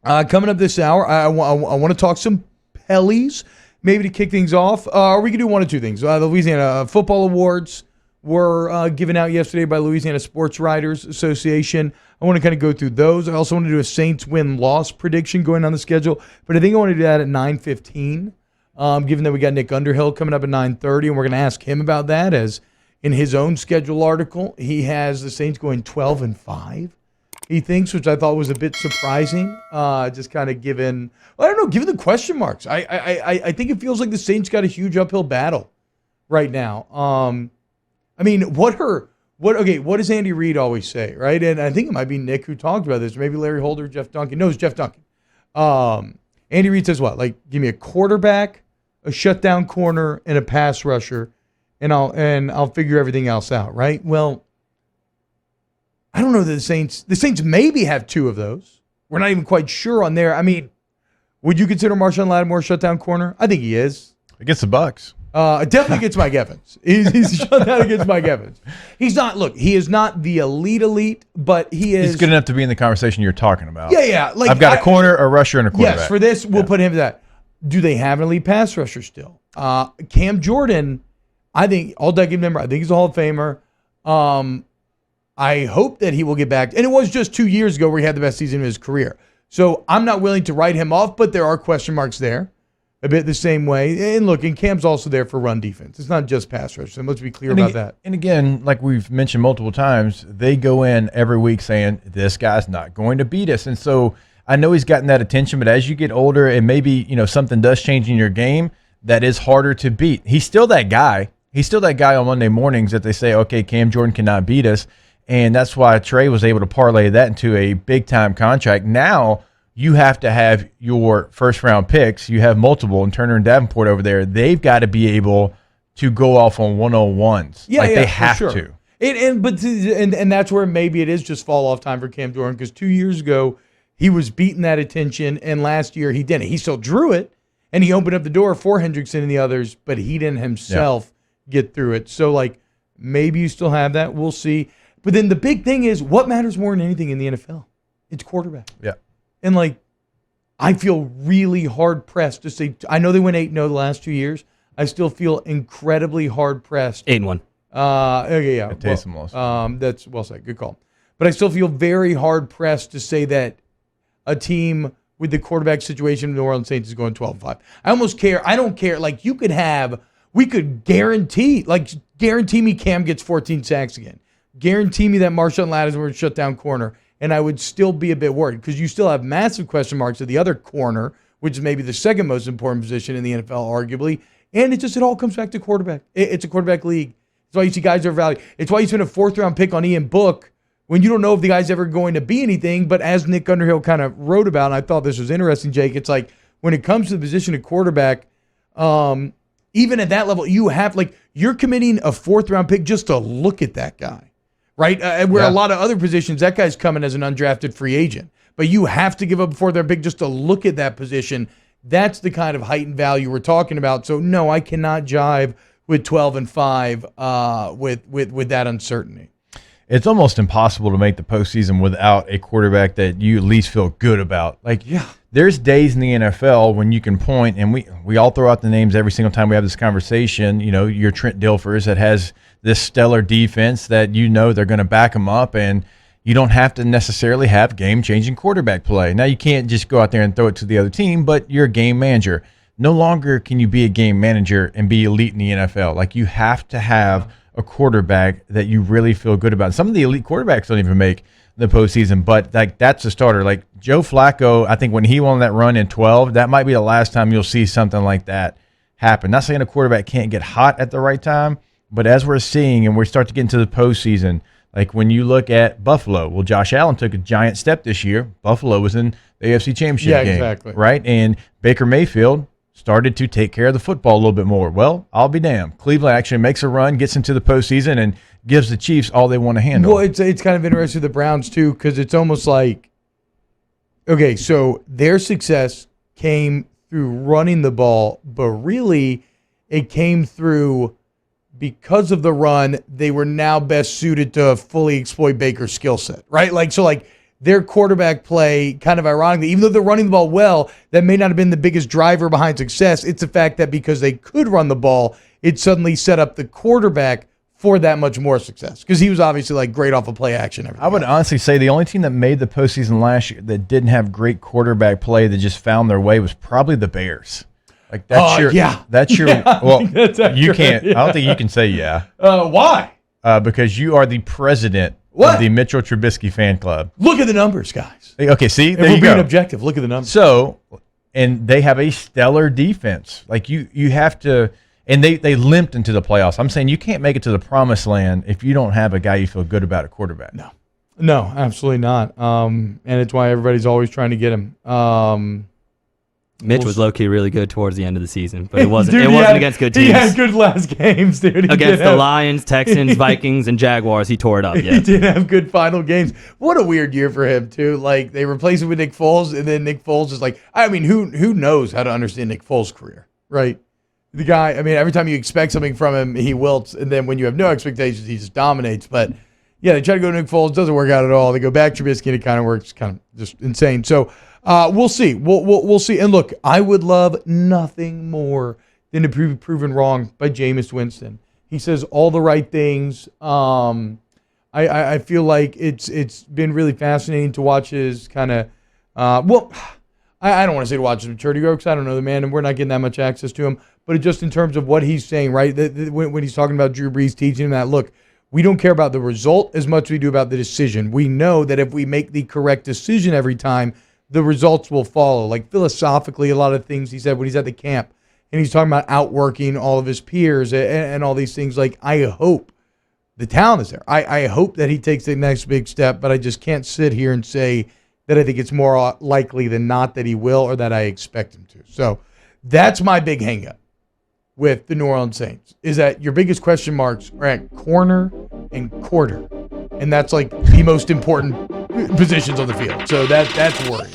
Coming up this hour, I want to talk some Pellies, maybe to kick things off. Or we can do one of two things. The Louisiana Football Awards were given out yesterday by Louisiana Sports Writers Association. I want to kind of go through those. I also want to do a Saints win-loss prediction going on the schedule, but I think I want to do that at 9:15, given that we got Nick Underhill coming up at 9:30, and we're going to ask him about that, as in his own schedule article, he has the Saints going 12-5. He thinks, which I thought was a bit surprising, just kind of given the question marks. I think it feels like the Saints got a huge uphill battle right now. I mean, what does Andy Reid always say, right? And I think it might be Nick who talked about this, or maybe Larry Holder, Jeff Duncan. No, it's Jeff Duncan. Andy Reid says what? Like, give me a quarterback, a shutdown corner, and a pass rusher, and I'll figure everything else out, right? Well, I don't know that the Saints maybe have two of those. We're not even quite sure on there. I mean, would you consider Marshawn Lattimore a shutdown corner? I think he is. Against the Bucks. Definitely against Mike Evans. He's shut down against Mike Evans. He's not, look, he is not the elite, but he is. He's good enough to be in the conversation you're talking about. Yeah. Like, I've got a corner, a rusher, and a quarterback. Yes, for this, we'll put him to that. Do they have an elite pass rusher still? Cam Jordan, I think, all-decade member, I think he's a Hall of Famer. I hope that he will get back. And it was just 2 years ago where he had the best season of his career. So I'm not willing to write him off, but there are question marks there. A bit the same way. And look, and Cam's also there for run defense. It's not just pass rush. So let's be clear about that. And again, like we've mentioned multiple times, they go in every week saying, this guy's not going to beat us. And so I know he's gotten that attention, but as you get older and maybe, something does change in your game, that is harder to beat. He's still that guy. He's still that guy on Monday mornings that they say, okay, Cam Jordan cannot beat us. And that's why Trey was able to parlay that into a big-time contract. Now you have to have your first-round picks. You have multiple, and Turner and Davenport over there. They've got to be able to go off on 101s. They have to. And that's where maybe it is just fall-off time for Cam Jordan, because 2 years ago he was beating that attention, and last year he didn't. He still drew it, and he opened up the door for Hendrickson and the others, but he didn't himself get through it. So, maybe you still have that. We'll see. But then the big thing is, what matters more than anything in the NFL? It's quarterback. Yeah. And, I feel really hard-pressed to say, I know they went 8-0 the last 2 years. I still feel incredibly hard-pressed. 8-1. Okay, yeah. Taysom lost. That's well said. Good call. But I still feel very hard-pressed to say that a team with the quarterback situation of the New Orleans Saints is going 12-5. I don't care. We could guarantee me Cam gets 14 sacks again. Guarantee me that Marshawn Lattimore would shut down corner, and I would still be a bit worried, because you still have massive question marks at the other corner, which is maybe the second most important position in the NFL, arguably. And it all comes back to quarterback. It's a quarterback league. That's why you see guys are valued. It's why you spend a fourth-round pick on Ian Book when you don't know if the guy's ever going to be anything. But as Nick Underhill kind of wrote about, and I thought this was interesting, Jake, it's like when it comes to the position of quarterback, even at that level, you have, you're committing a fourth-round pick just to look at that guy. Right? Where a lot of other positions, that guy's coming as an undrafted free agent. But you have to give up before their pick just to look at that position. That's the kind of heightened value we're talking about. So, no, I cannot jive with 12-5 with that uncertainty. It's almost impossible to make the postseason without a quarterback that you at least feel good about. There's days in the NFL when you can point, and we all throw out the names every single time we have this conversation. Your Trent Dilfers that has this stellar defense that they're going to back them up, and you don't have to necessarily have game-changing quarterback play. Now, you can't just go out there and throw it to the other team, but you're a game manager. No longer can you be a game manager and be elite in the NFL. You have to have a quarterback that you really feel good about. Some of the elite quarterbacks don't even make the postseason, but that's a starter. Joe Flacco, I think when he won that run in 12, that might be the last time you'll see something like that happen. Not saying a quarterback can't get hot at the right time, but as we're seeing and we start to get into the postseason, when you look at Buffalo, well, Josh Allen took a giant step this year. Buffalo was in the AFC Championship game, exactly. Right? And Baker Mayfield started to take care of the football a little bit more. Well, I'll be damned. Cleveland actually makes a run, gets into the postseason, and gives the Chiefs all they want to handle. Well, it's kind of interesting with the Browns, too, because it's almost like, okay, so their success came through running the ball, but really it came through because of the run, they were now best suited to fully exploit Baker's skill set, right? their quarterback play, kind of ironically, even though they're running the ball well, that may not have been the biggest driver behind success. It's the fact that because they could run the ball, it suddenly set up the quarterback for that much more success. Because he was obviously like great off of play action. I would honestly say the only team that made the postseason last year that didn't have great quarterback play that just found their way was probably the Bears. Like that's well, you can't. Yeah. I don't think you can say yeah. Why? Because you are the president of the Mitchell Trubisky fan club. Look at the numbers, guys. Okay, see, there you go. Being objective, look at the numbers. So, and they have a stellar defense. Like you have to, and they limped into the playoffs. I'm saying you can't make it to the promised land if you don't have a guy you feel good about at quarterback. No, absolutely not. And it's why everybody's always trying to get him. Mitch was low-key really good towards the end of the season, but it wasn't against good teams. He had good last games, dude. Against the Lions, Texans, Vikings, and Jaguars, he tore it up. Yeah. He did have good final games. What a weird year for him, too. Like, they replaced him with Nick Foles, and then Nick Foles is like, I mean, who knows how to understand Nick Foles' career, right? The guy, I mean, every time you expect something from him, he wilts, and then when you have no expectations, he just dominates. But, yeah, they try to go to Nick Foles, doesn't work out at all. They go back to Trubisky, and it kind of works, kind of just insane. So, we'll see. We'll see. And look, I would love nothing more than to be proven wrong by Jameis Winston. He says all the right things. I feel like it's been really fascinating to watch his kind of I don't want to say to watch his maturity grow because I don't know the man and we're not getting that much access to him. But just in terms of what he's saying, right? When he's talking about Drew Brees teaching him that, look, we don't care about the result as much as we do about the decision. We know that if we make the correct decision every time, the results will follow. Like philosophically, a lot of things he said when he's at the camp and he's talking about outworking all of his peers and all these things. Like, I hope the talent is there. I hope that he takes the next big step, but I just can't sit here and say that I think it's more likely than not that he will or that I expect him to. So that's my big hang up with the New Orleans Saints is that your biggest question marks are at corner and quarter. And that's like the most important positions on the field. So that's worrying.